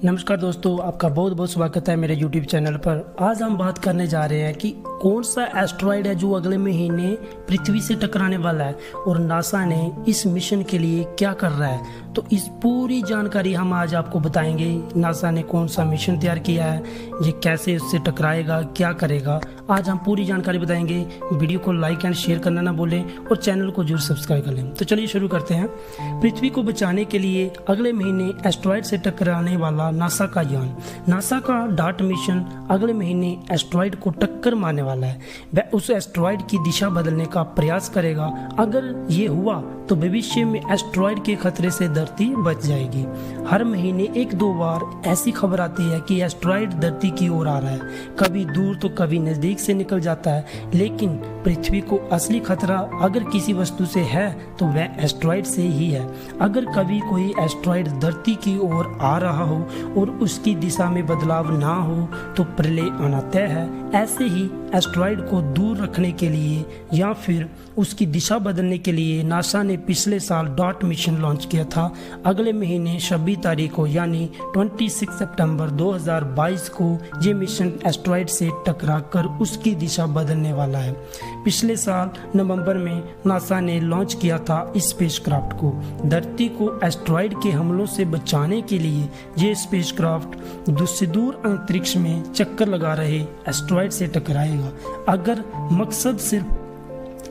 नमस्कार दोस्तों, आपका बहुत बहुत स्वागत है मेरे YouTube चैनल पर। आज हम बात करने जा रहे हैं कि कौन सा एस्ट्रॉयड है जो अगले महीने पृथ्वी से टकराने वाला है और नासा ने इस मिशन के लिए क्या कर रहा है। तो इस पूरी जानकारी हम आज आपको बताएंगे। नासा ने कौन सा मिशन तैयार किया है, ये कैसे उससे टकराएगा, क्या करेगा, आज हम पूरी जानकारी बताएंगे। वीडियो को लाइक एंड शेयर करना ना भूलें और चैनल को जरूर सब्सक्राइब कर लें। तो चलिए शुरू करते हैं। पृथ्वी को बचाने के लिए अगले महीने एस्ट्रॉयड से टकराने वाला नासा का यान। नासा का डार्ट मिशन अगले महीने एस्ट्रॉयड को टक्कर मारने वाला है। वह उस एस्ट्रॉयड की दिशा बदलने का प्रयास करेगा। अगर ये हुआ तो भविष्य में एस्ट्रॉयड के खतरे से धरती बच जाएगी। हर महीने एक दो बार ऐसी खबर आती है कि एस्ट्रॉयड धरती की ओर आ रहा है, कभी दूर तो कभी नजदीक से निकल जाता है। लेकिन पृथ्वी को असली खतरा अगर किसी वस्तु से है तो वह एस्ट्रॉयड से ही है। अगर कभी कोई एस्ट्रॉयड धरती की ओर आ रहा हो और उसकी दिशा में बदलाव ना हो तो प्रलय आना तय है। ऐसे ही एस्ट्रॉयड को दूर रखने के लिए या फिर उसकी दिशा बदलने के लिए नासा ने पिछले साल डॉट मिशन लॉन्च किया था। अगले महीने 26 तारीख को यानी 26 सितंबर 2022 को ये मिशन एस्ट्रॉयड से टकराकर उसकी दिशा बदलने वाला है। पिछले साल नवंबर में नासा ने लॉन्च किया था इस स्पेसक्राफ्ट को। धरती को एस्ट्रॉयड के हमलों से बचाने के लिए ये स्पेसक्राफ्ट दूर अंतरिक्ष में चक्कर लगा रहे एस्ट्रॉयड से टकराएगा। अगर मकसद सिर्फ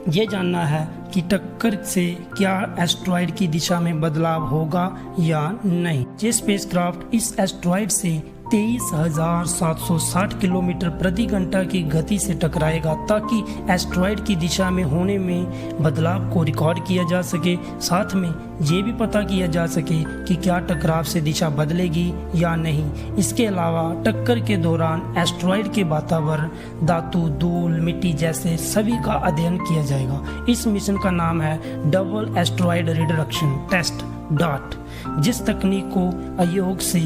ये जानना है कि टक्कर से क्या एस्ट्रॉयड की दिशा में बदलाव होगा या नहीं, ये स्पेसक्राफ्ट इस एस्ट्रॉयड से 23,760 किलोमीटर प्रति घंटा की गति से टकराएगा ताकि एस्ट्रॉयड की दिशा में होने में बदलाव को रिकॉर्ड किया जा सके। साथ में ये भी पता किया जा सके कि क्या टकराव से दिशा बदलेगी या नहीं। इसके अलावा टक्कर के दौरान एस्ट्रॉयड के वातावरण, धातु, धूल, मिट्टी जैसे सभी का अध्ययन किया जाएगा। इस मिशन का नाम है double asteroid reduction test dot. जिस तकनीक को अयोग से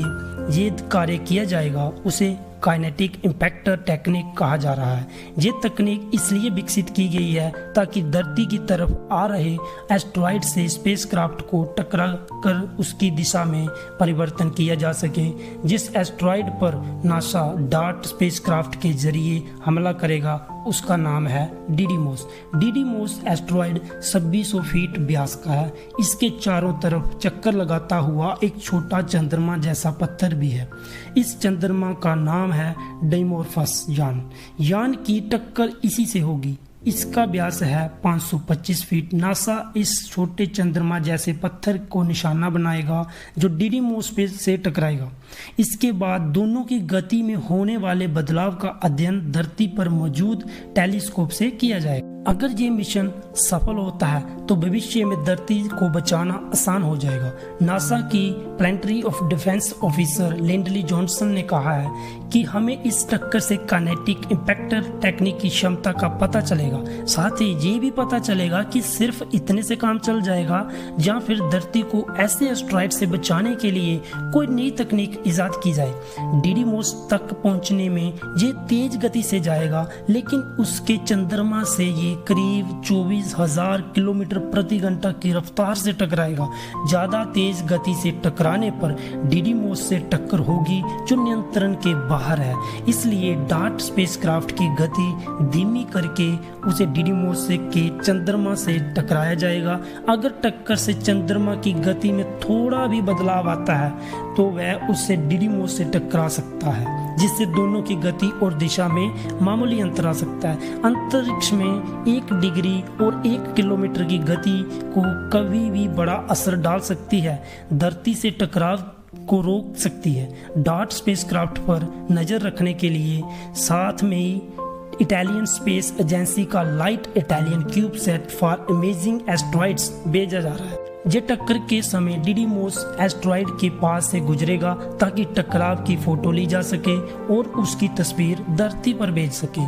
ये कार्य किया जाएगा उसे काइनेटिक इम्पैक्टर टेक्निक कहा जा रहा है। ये तकनीक इसलिए विकसित की गई है ताकि धरती की तरफ आ रहे एस्ट्रॉयड से स्पेसक्राफ्ट को टकरा कर उसकी दिशा में परिवर्तन किया जा सके। जिस एस्ट्रॉयड पर नासा डार्ट स्पेसक्राफ्ट के जरिए हमला करेगा उसका नाम है डिडीमोस। डिडीमोस एस्ट्रॉयड 2600 फीट व्यास का है। इसके चारों तरफ चक्कर लगाता हुआ एक छोटा चंद्रमा जैसा पत्थर भी है। इस चंद्रमा का नाम है डिमोर्फस यान की टक्कर इसी से होगी। इसका व्यास है 525 फीट। नासा इस छोटे चंद्रमा जैसे पत्थर को निशाना बनाएगा जो डिडीमोस से टकराएगा। इसके बाद दोनों की गति में होने वाले बदलाव का अध्ययन धरती पर मौजूद टेलीस्कोप से किया जाएगा। अगर ये मिशन सफल होता है तो भविष्य में धरती को बचाना आसान हो जाएगा। नासा की planetary of defense officer Lindley Johnson ने कहा है कि हमें इस टक्कर से काइनेटिक इम्पैक्टर टेक्निक की क्षमता का पता चलेगा। साथ ही ये भी पता चलेगा कि सिर्फ इतने से काम चल जाएगा या फिर धरती को ऐसे एस्ट्रॉयड से बचाने के लिए कोई नई तकनीक इजाद की जाए। डिडीमोस तक पहुंचने में ये तेज गति से जाएगा, लेकिन उसके चंद्रमा से ये करीब 24,000 किलोमीटर प्रति घंटा की रफ्तार से टकराएगा। ज्यादा तेज गति से टकराने पर डिडीमोस से टक्कर होगी जो नियंत्रण के बाहर है। इसलिए डार्ट स्पेसक्राफ्ट की गति धीमी करके उसे डिडीमोस के चंद्रमा से टकराया जाएगा। अगर टक्कर से चंद्रमा की गति में थोड़ा भी बदलाव आता है तो वह उससे डिडीमोस से टकरा सकता है, जिससे दोनों की गति और दिशा में मामूली अंतर आ सकता है। अंतरिक्ष में 1 डिग्री और 1 किलोमीटर की गति को कभी भी बड़ा असर डाल सकती है, धरती से टकराव को रोक सकती है। डॉट स्पेसक्राफ्ट पर नजर रखने के लिए साथ में ही इटालियन स्पेस एजेंसी का light Italian cube set for imaging asteroids भेजा जा रहा है। ये टक्कर के समय डिडीमोस एस्ट्रॉयड के पास से गुजरेगा ताकि टकराव की फोटो ली जा सके और उसकी तस्वीर धरती पर भेज सके।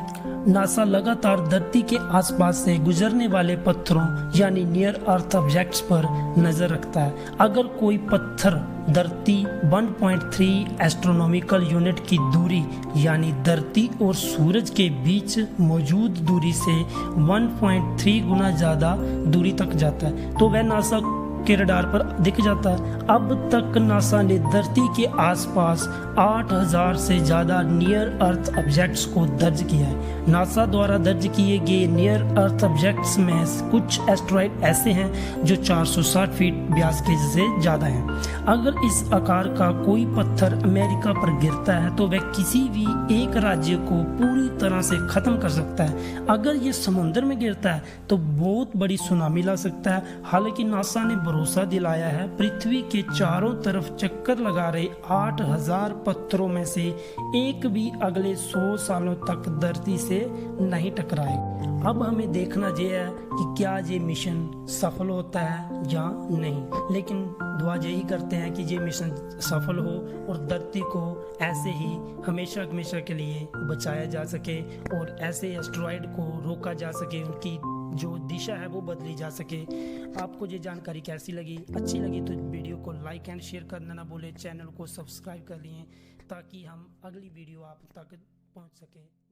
नासा लगातार धरती के आसपास से गुजरने वाले पत्थरों यानी नियर अर्थ ऑब्जेक्ट्स पर नजर रखता है। अगर कोई पत्थर धरती 1.3 एस्ट्रोनॉमिकल यूनिट की दूरी यानी धरती और सूरज के बीच मौजूद दूरी से 1.3 गुना ज्यादा दूरी तक जाता है तो वह नासा के रडार पर दिख जाता है। अब तक नासा ने धरती के आसपास 8000 से ज़्यादा नियर अर्थ ऑब्जेक्ट्स को दर्ज किया है। नासा द्वारा दर्ज किए गए नियर अर्थ ऑब्जेक्ट्स में कुछ एस्ट्रॉयड ऐसे हैं जो 460 फीट व्यास के से ज़्यादा हैं। अगर इस आकार का कोई पत्थर अमेरिका पर गिरता है तो वह किसी भी एक राज्य को पूरी तरह से ख़त्म कर सकता है। अगर ये समुद्र में गिरता है तो बहुत बड़ी सुनामी ला सकता है। हालांकि नासा ने भरोसा दिलाया है पृथ्वी के चारों तरफ चक्कर लगा रहे 8000 पत्थरों में से एक भी अगले 100 सालों तक धरती से नहीं टकराए। अब हमें देखना यह है कि क्या ये मिशन सफल होता है या नहीं, लेकिन दुआ यही करते हैं कि ये मिशन सफल हो और धरती को ऐसे ही हमेशा हमेशा के लिए बचाया जा सके और ऐसे एस्ट्रॉयड को रोका जा सके, उनकी जो दिशा है वो बदली जा सके। आपको ये जानकारी कैसी लगी? अच्छी लगी तो वीडियो को लाइक एंड शेयर करना ना भूलें। चैनल को सब्सक्राइब कर लिए ताकि हम अगली वीडियो आप तक पहुंच सके।